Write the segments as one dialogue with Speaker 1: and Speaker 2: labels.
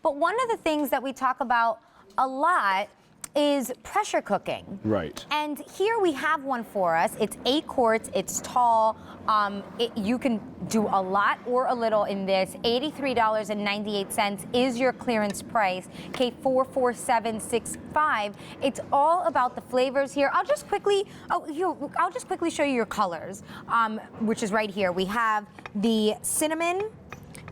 Speaker 1: But one of the things that we talk about a lot is pressure cooking.
Speaker 2: Right.
Speaker 1: And here we have one for us. It's 8 quarts, it's tall. You can do a lot or a little in this. $83.98 is your clearance price. K44765. It's all about the flavors here. I'll just quickly show you your colors, which is right here. We have the cinnamon,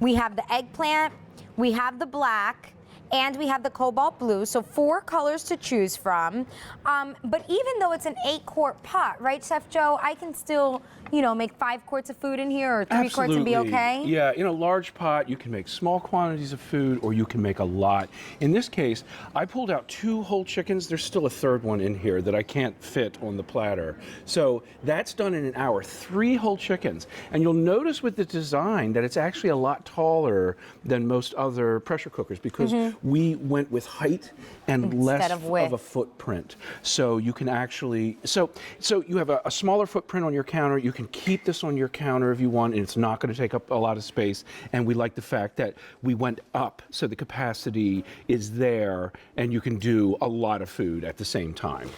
Speaker 1: we have the eggplant, we have the black, and we have the cobalt blue, so 4 colors to choose from. But even though it's an 8-quart pot, right, Chef Joe, I can still, make 5 quarts of food in here or 3 quarts and be okay?
Speaker 2: Yeah, in a large pot, you can make small quantities of food or you can make a lot. In this case, I pulled out 2 whole chickens. There's still a third one in here that I can't fit on the platter. So that's done in an hour, 3 whole chickens. And you'll notice with the design that it's actually a lot taller than most other pressure cookers because we went with height and less of a footprint. So you can actually, so you have a smaller footprint on your counter. You can keep this on your counter if you want, and it's not going to take up a lot of space. And we like the fact that we went up, so the capacity is there, and you can do a lot of food at the same time.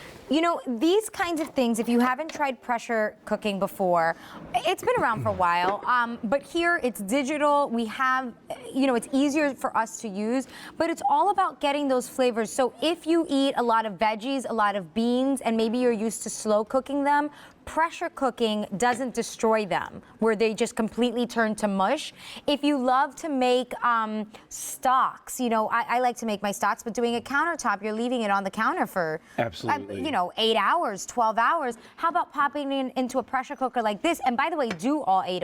Speaker 1: These kinds of things, if you haven't tried pressure cooking before, it's been around for a while, but here it's digital. We have, it's easier for us to use, but it's all about getting those flavors. So if you eat a lot of veggies, a lot of beans, and maybe you're used to slow cooking them, pressure cooking doesn't destroy them, where they just completely turn to mush. If you love to make stocks, I like to make my stocks, but doing a countertop, you're leaving it on the counter for,
Speaker 2: absolutely,
Speaker 1: 8 hours, 12 hours. How about popping it into a pressure cooker like this? And by the way, do all 8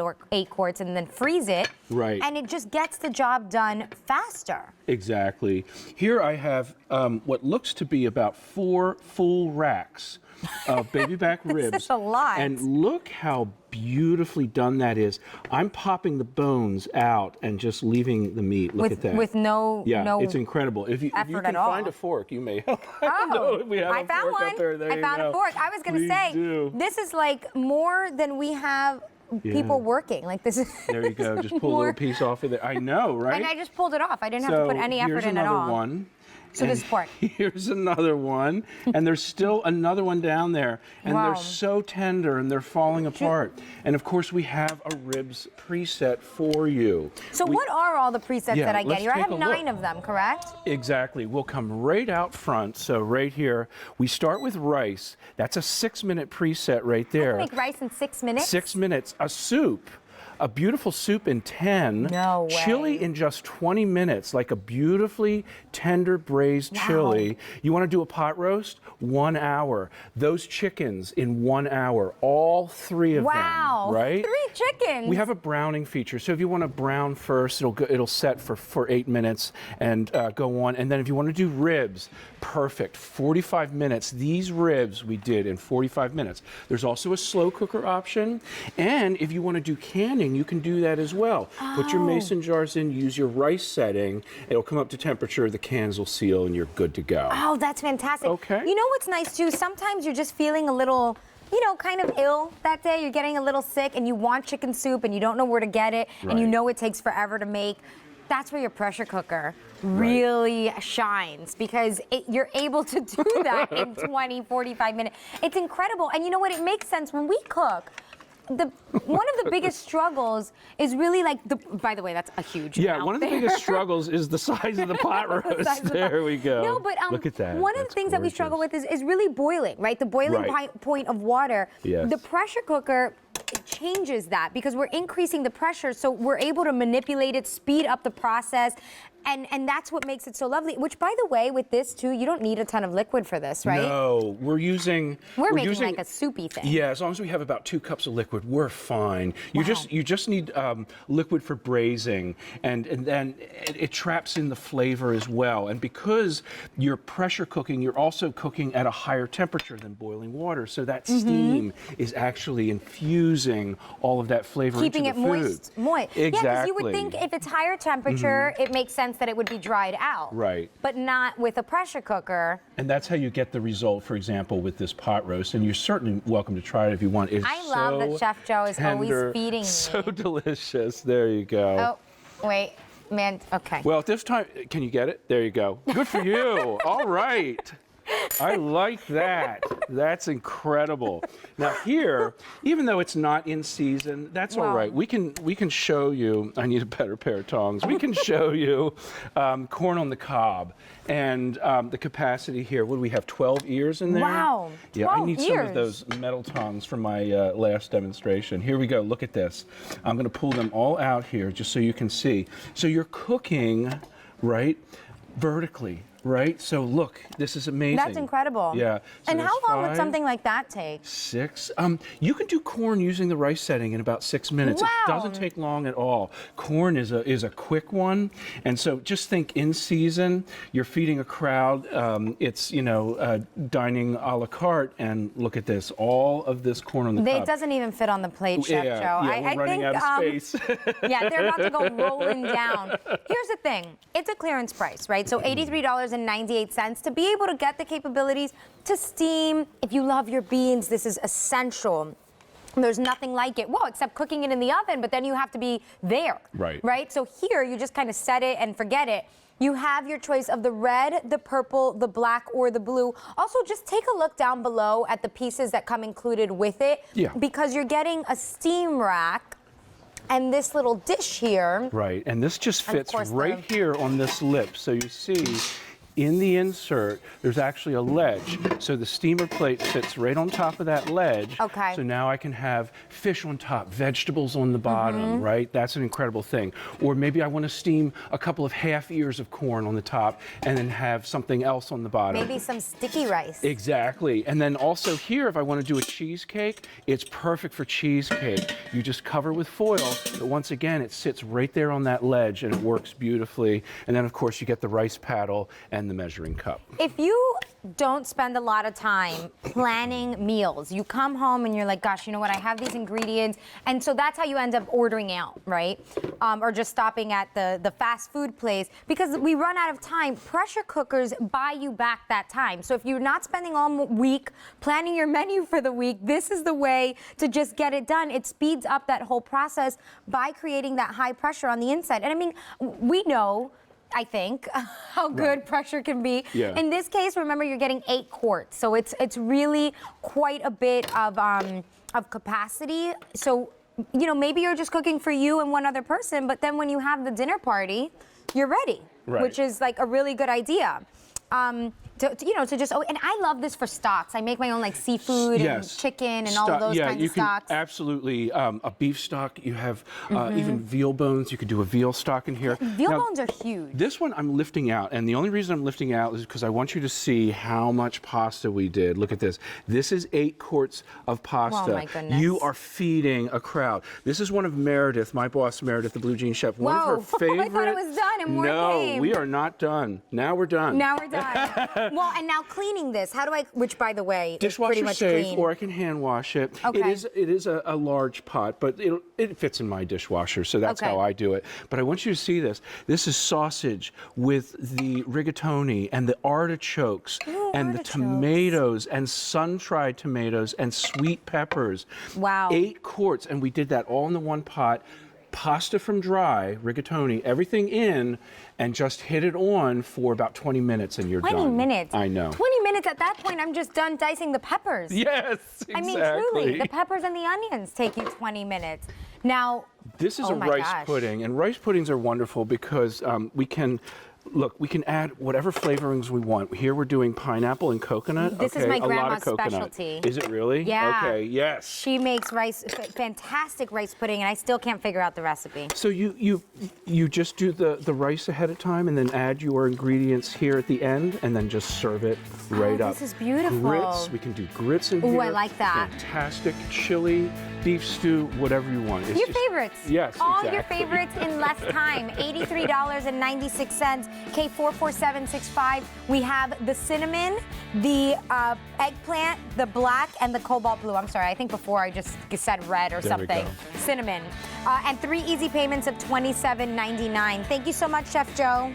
Speaker 1: quarts and then freeze it.
Speaker 2: Right.
Speaker 1: And it just gets the job done faster.
Speaker 2: Exactly. Here I have what looks to be about 4 full racks of baby back ribs.
Speaker 1: This is a lot.
Speaker 2: And look how beautifully done that is. I'm popping the bones out and just leaving the meat. Look at that.
Speaker 1: With no
Speaker 2: it's incredible. If you can find a fork, you may help.
Speaker 1: I found one. I found a fork. I was going to say, this is like more than we have people working. Like this is.
Speaker 2: There you go. Just pull a little piece off of it. I know, right?
Speaker 1: And I just pulled it off. I didn't have to put any effort in at all.
Speaker 2: Here's another one.
Speaker 1: So this is pork.
Speaker 2: Here's another one, and there's still another one down there, and they're so tender and they're falling apart. And of course, we have a ribs preset for you.
Speaker 1: So what are all the presets that I get here? I have 9 of them, correct?
Speaker 2: Exactly. We'll come right out front. So right here, we start with rice. That's a 6-minute preset right there.
Speaker 1: I can make rice in 6 minutes?
Speaker 2: 6 minutes. A soup. A beautiful soup in 10.
Speaker 1: No way.
Speaker 2: Chili in just 20 minutes, like a beautifully tender braised chili. You want to do a pot roast? 1 hour. Those chickens in 1 hour, all 3 of them.
Speaker 1: Wow.
Speaker 2: Right?
Speaker 1: 3 chickens.
Speaker 2: We have a browning feature. So if you want to brown first, it'll set for 8 minutes and go on. And then if you want to do ribs, perfect. 45 minutes. These ribs we did in 45 minutes. There's also a slow cooker option. And if you want to do canning, you can do that as well. Put your mason jars in, use your rice setting. It'll come up to temperature, the cans will seal, and you're good to go.
Speaker 1: Oh, that's fantastic.
Speaker 2: Okay.
Speaker 1: You know what's nice too? Sometimes you're just feeling a little, kind of ill that day. You're getting a little sick and you want chicken soup and you don't know where to get it and you know it takes forever to make. That's where your pressure cooker really shines because you're able to do that in 20, 45 minutes. It's incredible. And you know what? It makes sense when we cook. One of the biggest struggles is really by the way, that's a huge amount
Speaker 2: one of the biggest struggles is the size of the pot roast. There we go.
Speaker 1: No, but
Speaker 2: look at that.
Speaker 1: One of the things that we struggle with is really boiling, right? The boiling point of water.
Speaker 2: Yes.
Speaker 1: The pressure cooker changes that because we're increasing the pressure, so we're able to manipulate it, speed up the process. And that's what makes it so lovely, which by the way, with this too, you don't need a ton of liquid for this, right?
Speaker 2: No, we're making
Speaker 1: like a soupy thing.
Speaker 2: Yeah, as long as we have about 2 cups of liquid, we're fine. You just need liquid for braising, and then it traps in the flavor as well. And because you're pressure cooking, you're also cooking at a higher temperature than boiling water, so that steam is actually infusing all of that flavor
Speaker 1: keeping
Speaker 2: into the
Speaker 1: food. Moist.
Speaker 2: Exactly.
Speaker 1: Yeah, because you would think if it's higher temperature, it makes sense that it would be dried out.
Speaker 2: Right.
Speaker 1: But not with a pressure cooker.
Speaker 2: And that's how you get the result, for example, with this pot roast. And you're certainly welcome to try it if you want.
Speaker 1: I love that Chef Joe is always feeding me.
Speaker 2: So delicious. There you go.
Speaker 1: Oh, wait. Man, okay.
Speaker 2: Well, at this time, can you get it? There you go. Good for you. All right. I like that. That's incredible. Now here, even though it's not in season, that's all right. We can show you. I need a better pair of tongs. We can show you corn on the cob, and the capacity here. What do we have? 12 ears in there.
Speaker 1: Wow.
Speaker 2: Yeah, I
Speaker 1: 12
Speaker 2: need
Speaker 1: ears.
Speaker 2: some of those metal tongs from my last demonstration. Here we go. Look at this. I'm going to pull them all out here just so you can see. So you're cooking, right, vertically. Right? So look, this is amazing.
Speaker 1: That's incredible.
Speaker 2: Yeah. So
Speaker 1: and how long would
Speaker 2: 5,
Speaker 1: something like that take?
Speaker 2: 6. You can do corn using the rice setting in about 6 minutes.
Speaker 1: Wow.
Speaker 2: It doesn't take long at all. Corn is a quick one, and so just think in season. You're feeding a crowd. It's dining a la carte, and look at this. All of this corn on the
Speaker 1: It
Speaker 2: cob.
Speaker 1: doesn't even fit on the plate, Chef Joe.
Speaker 2: Yeah, we're running out of space.
Speaker 1: Yeah, they're about to go rolling down. Here's the thing. It's a clearance price, right? So $83.98 to be able to get the capabilities to steam. If you love your beans, this is essential. There's nothing like it. Well, except cooking it in the oven, but then you have to be there.
Speaker 2: Right.
Speaker 1: Right? So here, you just kind of set it and forget it. You have your choice of the red, the purple, the black, or the blue. Also, just take a look down below at the pieces that come included with it.
Speaker 2: Yeah.
Speaker 1: Because you're getting a steam rack and this little dish here.
Speaker 2: Right, and this just fits
Speaker 1: course,
Speaker 2: right here on this lip. So you see, in the insert, there's actually a ledge. So the steamer plate fits right on top of that ledge.
Speaker 1: Okay.
Speaker 2: So now I can have fish on top, vegetables on the bottom, right? That's an incredible thing. Or maybe I want to steam a couple of half ears of corn on the top and then have something else on the bottom.
Speaker 1: Maybe some sticky rice.
Speaker 2: Exactly. And then also here, if I want to do a cheesecake, it's perfect for cheesecake. You just cover with foil, but once again, it sits right there on that ledge and it works beautifully. And then of course you get the rice paddle and the measuring cup.
Speaker 1: If you don't spend a lot of time planning meals, you come home and you're like, gosh, you know what, I have these ingredients. And so that's how you end up ordering out, right? Or just stopping at the fast food place. Because we run out of time, pressure cookers buy you back that time. So if you're not spending all week planning your menu for the week, this is the way to just get it done. It speeds up that whole process by creating that high pressure on the inside. And I mean, we know, I think, how good pressure can be.
Speaker 2: Yeah.
Speaker 1: In this case, remember, you're getting 8 quarts, so it's really quite a bit of capacity. So, maybe you're just cooking for you and one other person, but then when you have the dinner party, you're ready, which is like a really good idea. And I love this for stocks. I make my own like seafood and chicken and all of those kinds of stocks.
Speaker 2: Absolutely. A beef stock. You have even veal bones. You could do a veal stock in here.
Speaker 1: Veal bones are huge.
Speaker 2: This one I'm lifting out, and the only reason I'm lifting out is because I want you to see how much pasta we did. Look at this. This is 8 quarts of pasta.
Speaker 1: Oh my goodness.
Speaker 2: You are feeding a crowd. This is one of Meredith, my boss Meredith, the Blue Jean Chef. One of her favorite.
Speaker 1: I thought it was done and more came.
Speaker 2: No, we are not done. Now we're done.
Speaker 1: Now we're done. Well, and now cleaning this, how do I, which by the way, is pretty
Speaker 2: Dishwasher
Speaker 1: much
Speaker 2: safe,
Speaker 1: clean.
Speaker 2: or I can hand wash it.
Speaker 1: Okay.
Speaker 2: It is a large pot, but it fits in my dishwasher, so that's
Speaker 1: Okay.
Speaker 2: how I do it. But I want you to see this. This is sausage with the rigatoni and the artichokes and the tomatoes and sun-dried tomatoes and sweet peppers.
Speaker 1: Wow.
Speaker 2: 8 quarts, and we did that all in the one pot. Pasta from dry, rigatoni, everything in, and just hit it on for about 20 minutes and you're
Speaker 1: 20
Speaker 2: done.
Speaker 1: minutes?
Speaker 2: I know.
Speaker 1: 20 minutes, at that point, I'm just done dicing the peppers.
Speaker 2: Yes, exactly.
Speaker 1: I mean, truly, the peppers and the onions take you 20 minutes. Now,
Speaker 2: this is
Speaker 1: oh
Speaker 2: a
Speaker 1: my
Speaker 2: rice
Speaker 1: gosh.
Speaker 2: pudding, and rice puddings are wonderful because we can add whatever flavorings we want. Here we're doing pineapple and coconut.
Speaker 1: This is
Speaker 2: okay,
Speaker 1: my
Speaker 2: a lot
Speaker 1: grandma's
Speaker 2: of coconut.
Speaker 1: specialty.
Speaker 2: Is it really?
Speaker 1: Yeah.
Speaker 2: Okay, yes.
Speaker 1: She makes fantastic rice pudding, and I still can't figure out the recipe.
Speaker 2: So you just do the rice ahead of time and then add your ingredients here at the end and then just serve it right up.
Speaker 1: This is beautiful.
Speaker 2: Grits, we can do grits in here.
Speaker 1: Ooh, I like that.
Speaker 2: Fantastic. Chili, beef stew, whatever you want. It's
Speaker 1: Your
Speaker 2: just-
Speaker 1: favorites.
Speaker 2: Yes,
Speaker 1: All
Speaker 2: exactly.
Speaker 1: your favorites in less time. $83.96, K44765. We have the cinnamon, the eggplant, the black, and the cobalt blue. I'm sorry, I think before I just said red or
Speaker 2: There we
Speaker 1: something.
Speaker 2: go.
Speaker 1: Cinnamon. And 3 easy payments of $27.99. Thank you so much, Chef Joe.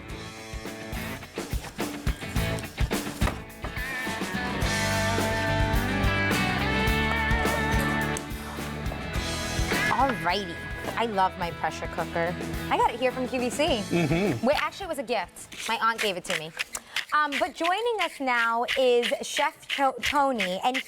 Speaker 1: Alrighty. I love my pressure cooker. I got it here from QVC. Wait, actually, it was a gift. My aunt gave it to me. But joining us now is Chef Tony, and